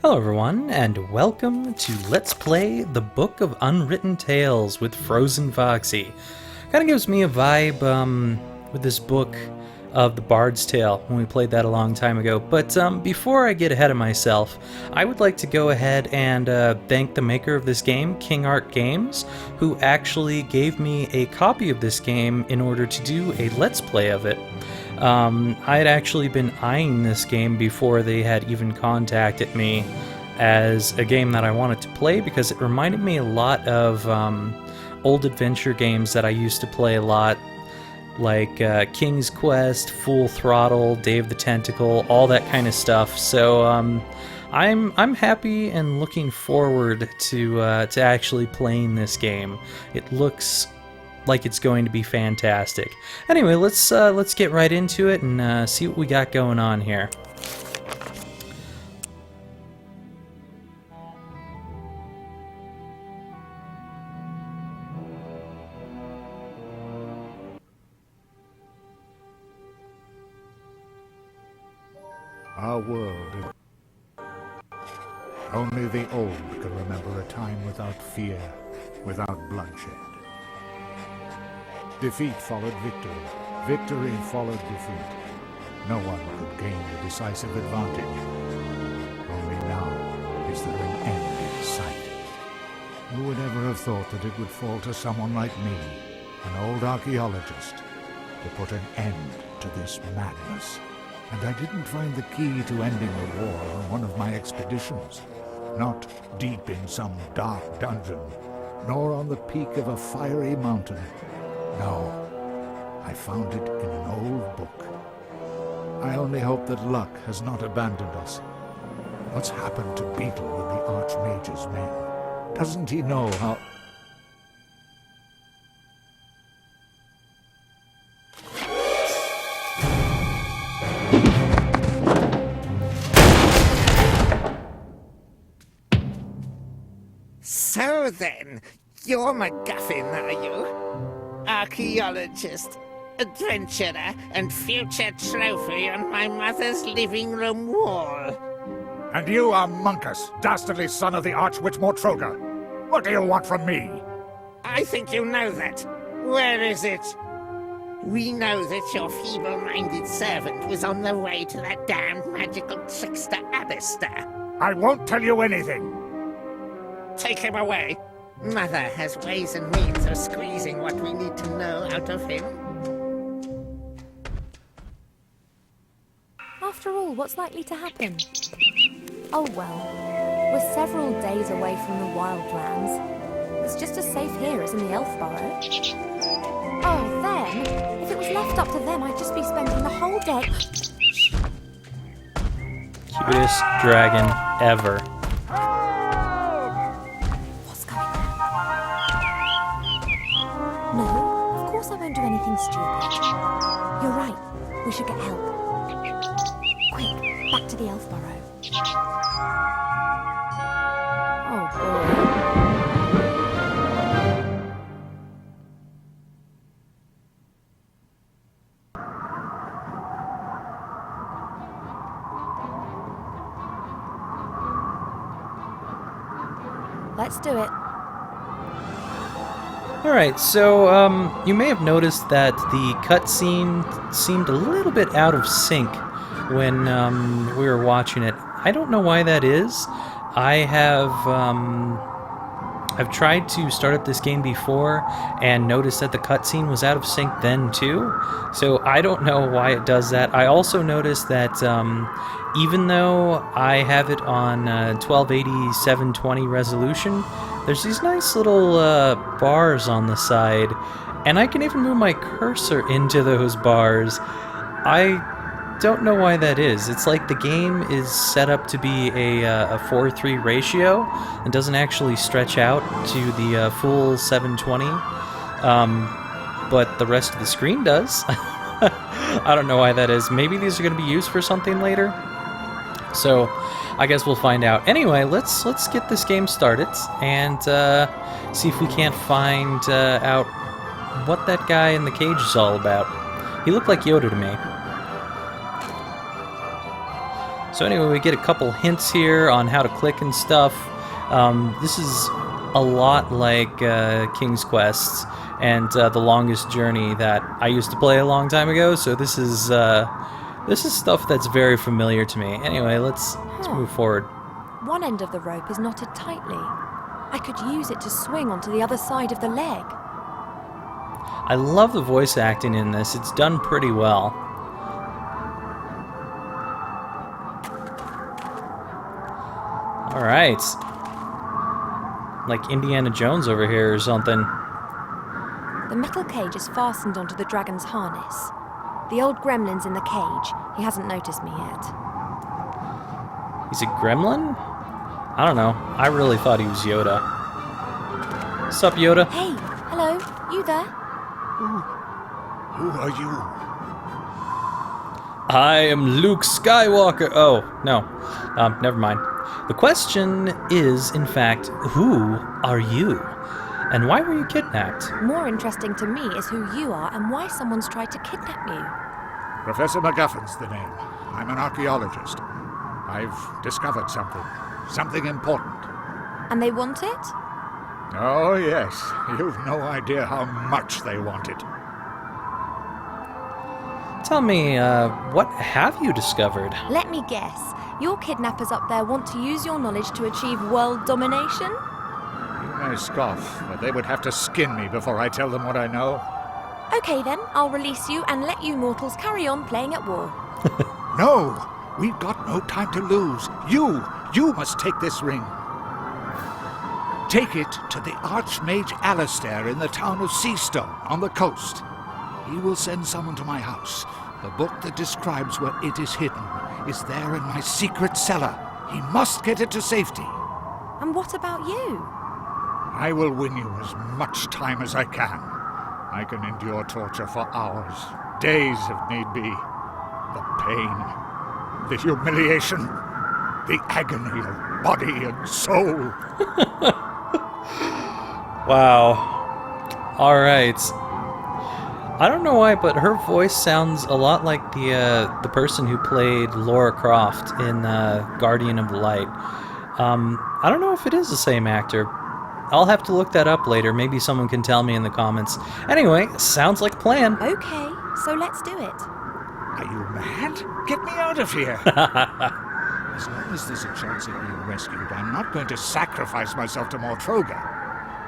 Hello everyone, and welcome to Let's Play the Book of Unwritten Tales with FrozenFoxy. Kind of gives me a vibe with this book of the Bard's Tale when we played that a long time ago. But before I get ahead of myself, I would like to go ahead and thank the maker of this game, King Art Games, who actually gave me a copy of this game in order to do a Let's Play of it. I had actually been eyeing this game before they had even contacted me as a game that I wanted to play because it reminded me a lot of old adventure games that I used to play a lot, like King's Quest, Full Throttle, Day of the Tentacle, all that kind of stuff. So I'm happy and looking forward to actually playing this game. It looks like it's going to be fantastic. Anyway, let's get right into it and see what we got going on here. Our world. Only the old can remember a time without fear, without bloodshed. Defeat followed victory. Victory followed defeat. No one could gain the decisive advantage. Only now is there an end in sight. Who would ever have thought that it would fall to someone like me, an old archaeologist, to put an end to this madness? And I didn't find the key to ending the war on one of my expeditions. Not deep in some dark dungeon, nor on the peak of a fiery mountain. No, I found it in an old book. I only hope that luck has not abandoned us. What's happened to Beetle and the Archmage's men? Doesn't he know how... So then, you're McGuffin, are you? Archaeologist, adventurer, and future trophy on my mother's living room wall. And you are Monkus, dastardly son of the Archwitch Mortroga. What do you want from me? I think you know that. Where is it? We know that your feeble-minded servant was on the way to that damned magical trickster Alistair. I won't tell you anything. Take him away. Mother has ways and means of squeezing what we need to know out of him. After all, what's likely to happen? Oh well, we're several days away from the wildlands. It's just as safe here as in the elf burrow. Oh, then, if it was left up to them, I'd just be spending the whole day... Cutest dragon ever. No, of course I won't do anything stupid. You're right, we should get help. Quick, back to the elf burrow. Oh boy. Let's do it. Alright, so you may have noticed that the cutscene seemed a little bit out of sync when we were watching it. I don't know why that is. I've tried to start up this game before and noticed that the cutscene was out of sync then too. So I don't know why it does that. I also noticed that even though I have it on 1280 720 resolution, there's these nice little bars on the side, and I can even move my cursor into those bars. I don't know why that is. It's like the game is set up to be a 4:3 ratio and doesn't actually stretch out to the full 720, but the rest of the screen does. I don't know why that is. Maybe these are going to be used for something later. So I guess we'll find out. Anyway, let's get this game started and see if we can't find out what that guy in the cage is all about. He looked like Yoda to me. So anyway, we get a couple hints here on how to click and stuff. This is a lot like King's Quest and The Longest Journey that I used to play a long time ago. So this is stuff that's very familiar to me. Anyway, let's move forward. One end of the rope is knotted tightly. I could use it to swing onto the other side of the leg. I love the voice acting in this. It's done pretty well. All right. Like Indiana Jones over here or something. The metal cage is fastened onto the dragon's harness. The old gremlin's in the cage. He hasn't noticed me yet. He's a gremlin? I don't know. I really thought he was Yoda. What's up, Yoda? Hey, hello, you there? Who are you? I am Luke Skywalker. Oh, no. Never mind. The question is, in fact, who are you? And why were you kidnapped? More interesting to me is who you are and why someone's tried to kidnap you. Professor McGuffin's the name. I'm an archaeologist. I've discovered something. Something important. And they want it? Oh, yes. You've no idea how much they want it. Tell me, what have you discovered? Let me guess. Your kidnappers up there want to use your knowledge to achieve world domination? You may scoff, but they would have to skin me before I tell them what I know. Okay then, I'll release you and let you mortals carry on playing at war. No! We've got no time to lose. You must take this ring. Take it to the Archmage Alistair in the town of Seastone on the coast. He will send someone to my house. The book that describes where it is hidden is there in my secret cellar. He must get it to safety. And what about you? I will win you as much time as I can. I can endure torture for hours, days if need be. The pain, the humiliation, the agony of body and soul. Wow. All right. I don't know why, but her voice sounds a lot like the person who played Lara Croft in Guardian of the Light. I don't know if it is the same actor. I'll have to look that up later. Maybe someone can tell me in the comments. Anyway, sounds like a plan. Okay, so let's do it. Are you mad? Get me out of here! As long as there's a chance of being rescued, I'm not going to sacrifice myself to Mortroga.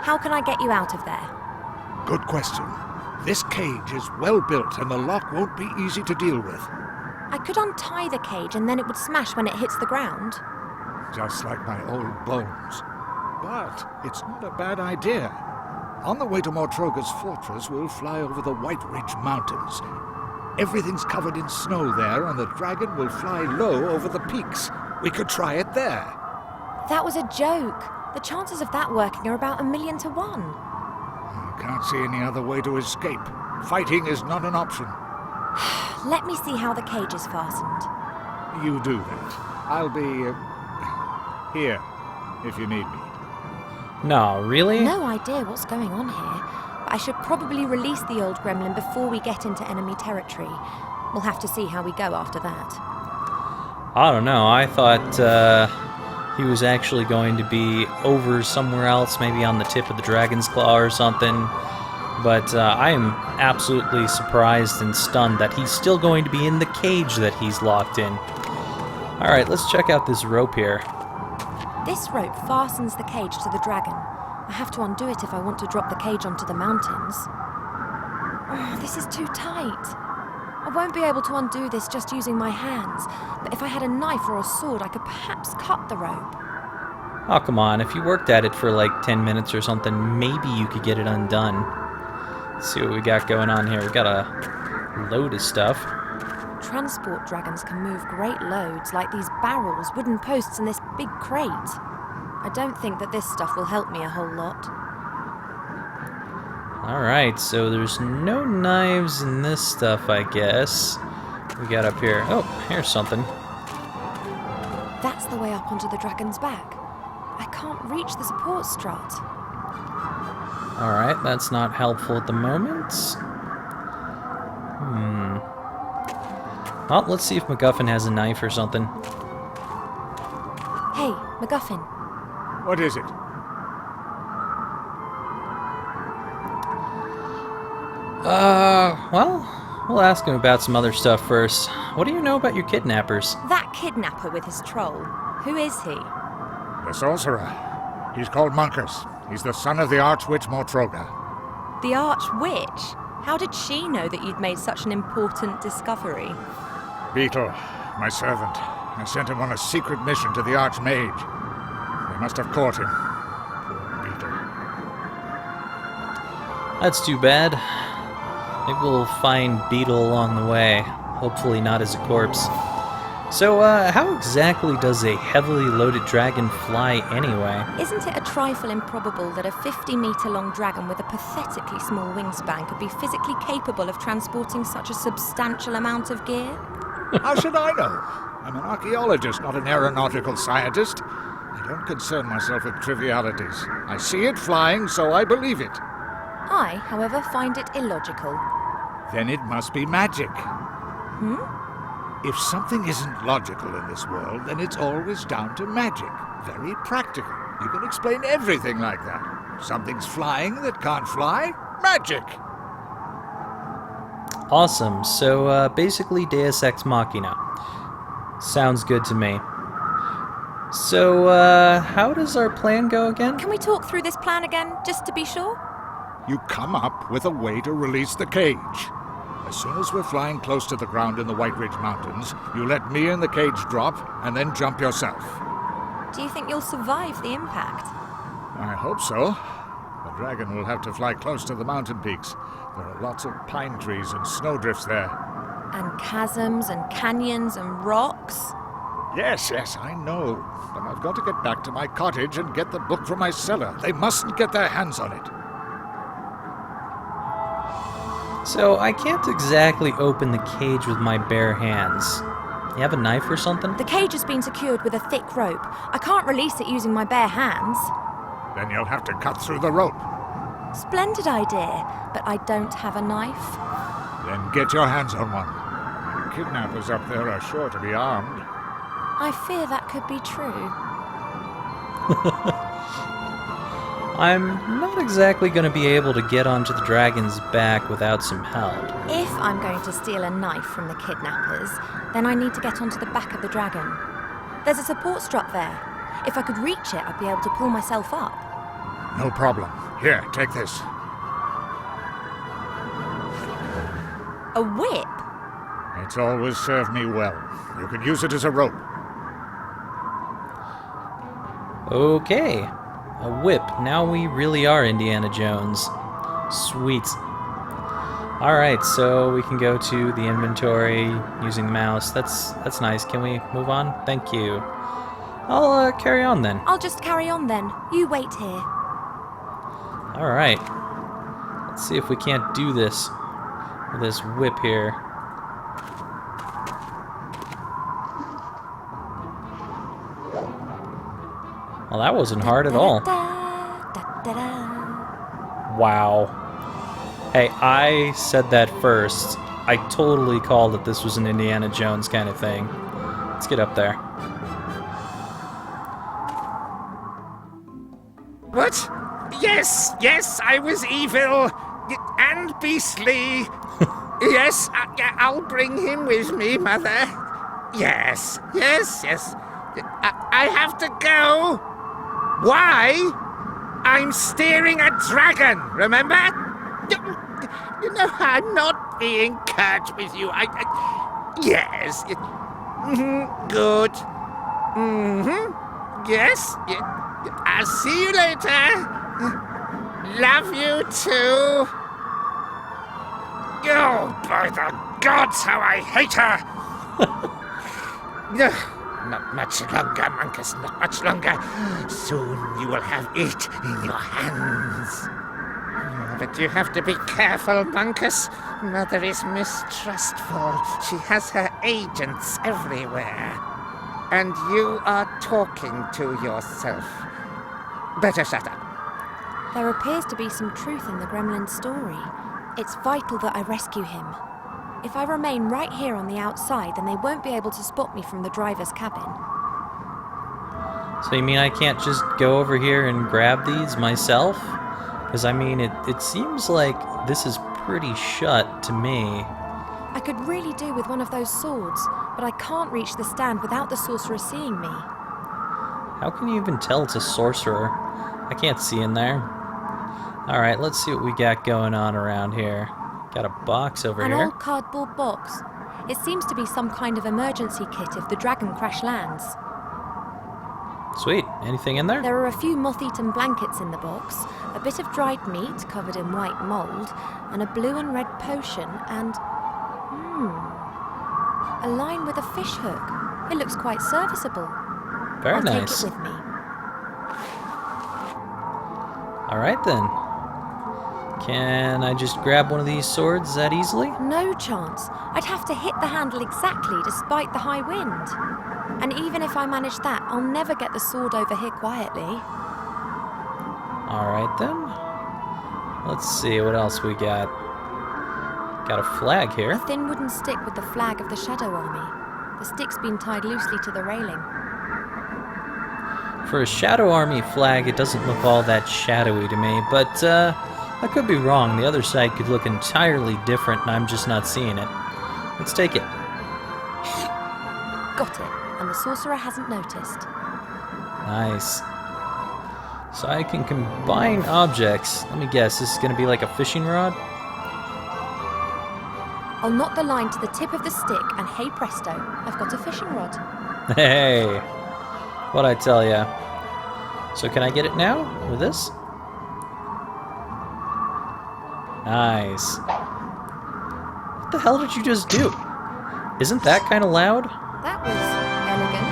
How can I get you out of there? Good question. This cage is well built and the lock won't be easy to deal with. I could untie the cage and then it would smash when it hits the ground. Just like my old bones. But it's not a bad idea. On the way to Mortroga's fortress, we'll fly over the White Ridge Mountains. Everything's covered in snow there, and the dragon will fly low over the peaks. We could try it there. That was a joke. The chances of that working are about 1,000,000 to 1. I can't see any other way to escape. Fighting is not an option. Let me see how the cage is fastened. You do that. I'll be here if you need me. No, really? No idea what's going on here, but I should probably release the old gremlin before we get into enemy territory. We'll have to see how we go after that. I don't know. I thought he was actually going to be over somewhere else, maybe on the tip of the dragon's claw or something. But I am absolutely surprised and stunned that he's still going to be in the cage that he's locked in. Alright, let's check out this rope here. This rope fastens the cage to the dragon. I have to undo it if I want to drop the cage onto the mountains. Oh, this is too tight. I won't be able to undo this just using my hands, but if I had a knife or a sword, I could perhaps cut the rope. Oh, come on. If you worked at it for like 10 minutes or something, maybe you could get it undone. Let's see what we got going on here. We got a load of stuff. Transport dragons can move great loads, like these barrels, wooden posts, and this big crate. I don't think that this stuff will help me a whole lot. Alright, so there's no knives in this stuff, I guess. We got up here. Oh, here's something. That's the way up onto the dragon's back. I can't reach the support strut. Alright, that's not helpful at the moment. Well, let's see if McGuffin has a knife or something. McGuffin. What is it? Well, we'll ask him about some other stuff first. What do you know about your kidnappers? That kidnapper with his troll. Who is he? The sorcerer. He's called Monkus. He's the son of the Archwitch Mortroga. The Archwitch? How did she know that you'd made such an important discovery? Beetle, my servant. I sent him on a secret mission to the Archmage. They must have caught him. Poor Beetle. That's too bad. Maybe we'll find Beetle along the way. Hopefully not as a corpse. So, how exactly does a heavily loaded dragon fly anyway? Isn't it a trifle improbable that a 50-metre-long dragon with a pathetically small wingspan could be physically capable of transporting such a substantial amount of gear? How should I know? I'm an archaeologist, not an aeronautical scientist. I don't concern myself with trivialities. I see it flying, so I believe it. I, however, find it illogical. Then it must be magic. If something isn't logical in this world, then it's always down to magic. Very practical. You can explain everything like that. Something's flying that can't fly? Magic! Awesome. So, basically Deus Ex Machina. Sounds good to me. So, how does our plan go again? Can we talk through this plan again, just to be sure? You come up with a way to release the cage. As soon as we're flying close to the ground in the White Ridge Mountains, you let me and the cage drop, and then jump yourself. Do you think you'll survive the impact? I hope so. The dragon will have to fly close to the mountain peaks. There are lots of pine trees and snowdrifts there. And chasms and canyons and rocks? Yes, I know. But I've got to get back to my cottage and get the book from my cellar. They mustn't get their hands on it. So, I can't exactly open the cage with my bare hands. You have a knife or something? The cage has been secured with a thick rope. I can't release it using my bare hands. Then you'll have to cut through the rope. Splendid idea, but I don't have a knife. Then get your hands on one. The kidnappers up there are sure to be armed. I fear that could be true. I'm not exactly going to be able to get onto the dragon's back without some help. If I'm going to steal a knife from the kidnappers, then I need to get onto the back of the dragon. There's a support strap there. If I could reach it, I'd be able to pull myself up. No problem. Here, take this. A whip? It's always served me well. You can use it as a rope. Okay. A whip. Now we really are Indiana Jones. Sweet. Alright, so we can go to the inventory using the mouse. That's nice. Can we move on? Thank you. I'll carry on then. I'll just carry on then. You wait here. Alright. Let's see if we can't do this with this whip here. Well, that wasn't hard at all. Wow. Hey, I said that first. I totally called that this was an Indiana Jones kind of thing. Let's get up there. What? Yes, I was evil and beastly. Yes, I'll bring him with me, Mother. Yes. I have to go. Why? I'm steering a dragon, remember? You know, I'm not being curt with you. Yes. Good. Yes. I'll see you later. Love you too. Oh, by the gods, how I hate her! No, not much longer, Monkus, not much longer. Soon you will have it in your hands. But you have to be careful, Monkus. Mother is mistrustful. She has her agents everywhere. And you are talking to yourself. Better shut up. There appears to be some truth in the gremlin's story. It's vital that I rescue him. If I remain right here on the outside, then they won't be able to spot me from the driver's cabin. So you mean I can't just go over here and grab these myself? Because I mean, it seems like this is pretty shut to me. I could really do with one of those swords, but I can't reach the stand without the sorcerer seeing me. How can you even tell it's a sorcerer? I can't see in there. Alright, let's see what we got going on around here. Got a box over An here. old cardboard box. It seems to be some kind of emergency kit if the dragon crash lands. Sweet. Anything in there? There are a few moth-eaten blankets in the box, a bit of dried meat covered in white mould, and a blue and red potion, and... a line with a fish hook. It looks quite serviceable. Very I'll nice. take it with me. Alright then. Can I just grab one of these swords that easily? No chance. I'd have to hit the handle exactly despite the high wind. And even if I manage that, I'll never get the sword over here quietly. Alright then. Let's see what else we got. Got a flag A here. thin wooden stick with the flag of the Shadow Army. The stick's been tied loosely to the railing. For a Shadow Army flag, it doesn't look all that shadowy to me, but I could be wrong. The other side could look entirely different and I'm just not seeing it. Let's take it. Got it. And the sorcerer hasn't noticed. Nice. So I can combine objects. Let me guess, this is going to be like a fishing rod? I'll knot the line to the tip of the stick and hey presto, I've got a fishing rod. Hey! What'd I tell ya? So can I get it now with this? Nice. What the hell did you just do? Isn't that kind of loud? That was elegant.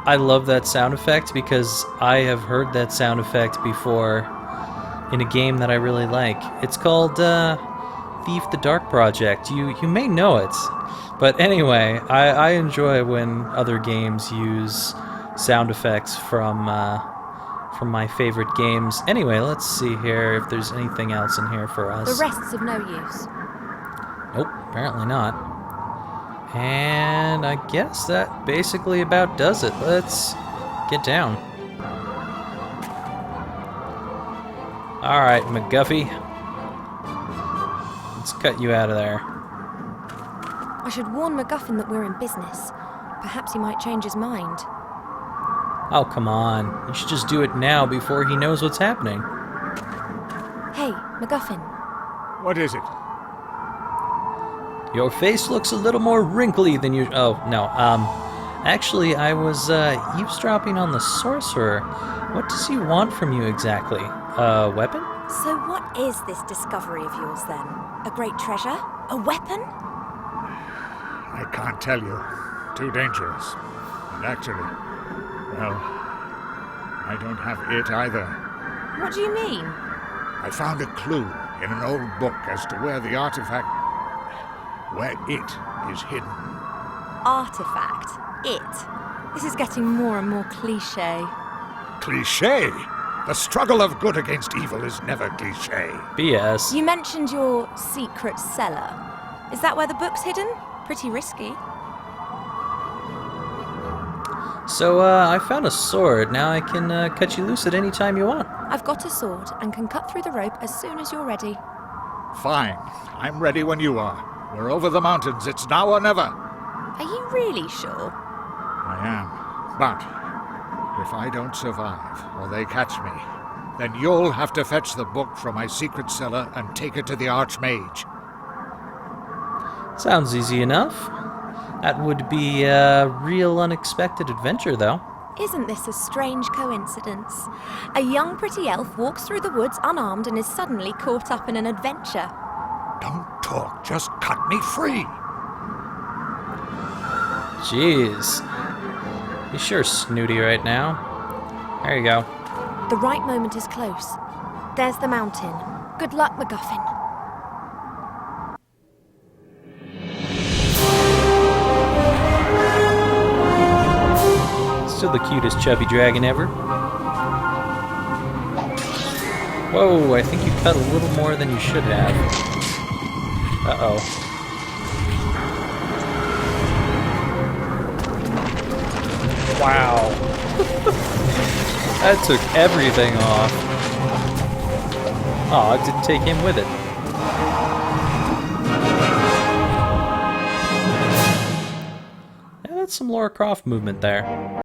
I love that sound effect because I have heard that sound effect before in a game that I really like. It's called Thief the Dark Project. You may know it. But anyway, I enjoy when other games use sound effects from my favorite games. Anyway, let's see here if there's anything else in here for us. The rest's of no use. Nope, apparently not. And I guess that basically about does it. Let's get down. Alright, McGuffin. Let's cut you out of there. I should warn McGuffin that we're in business. Perhaps he might change his mind. Oh, come on. You should just do it now before he knows what's happening. Hey, McGuffin. What is it? Your face looks a little more wrinkly than you... Oh, no. Actually, I was eavesdropping on the sorcerer. What does he want from you exactly? A weapon? So what is this discovery of yours then? A great treasure? A weapon? I can't tell you. Too dangerous. And actually, well, I don't have it either. What do you mean? I found a clue in an old book as to where the artifact... where it is hidden. Artifact. It. This is getting more and more cliché. Cliché? The struggle of good against evil is never cliché. BS. You mentioned your secret cellar. Is that where the book's hidden? Pretty risky. So, I found a sword. Now I can cut you loose at any time you want. I've got a sword and can cut through the rope as soon as you're ready. Fine. I'm ready when you are. We're over the mountains. It's now or never. Are you really sure? I am. But if I don't survive, or they catch me, then you'll have to fetch the book from my secret cellar and take it to the Archmage. Sounds easy enough. That would be a real unexpected adventure, though. Isn't this a strange coincidence? A young pretty elf walks through the woods unarmed and is suddenly caught up in an adventure. Don't talk, just cut me free. Jeez. He's sure snooty right now. There you go. The right moment is close. There's the mountain. Good luck, McGuffin. Still the cutest chubby dragon ever. Whoa, I think you cut a little more than you should have. Uh-oh. Wow. That took everything off. Oh, it didn't take him with it. Yeah, that's some Lara Croft movement there.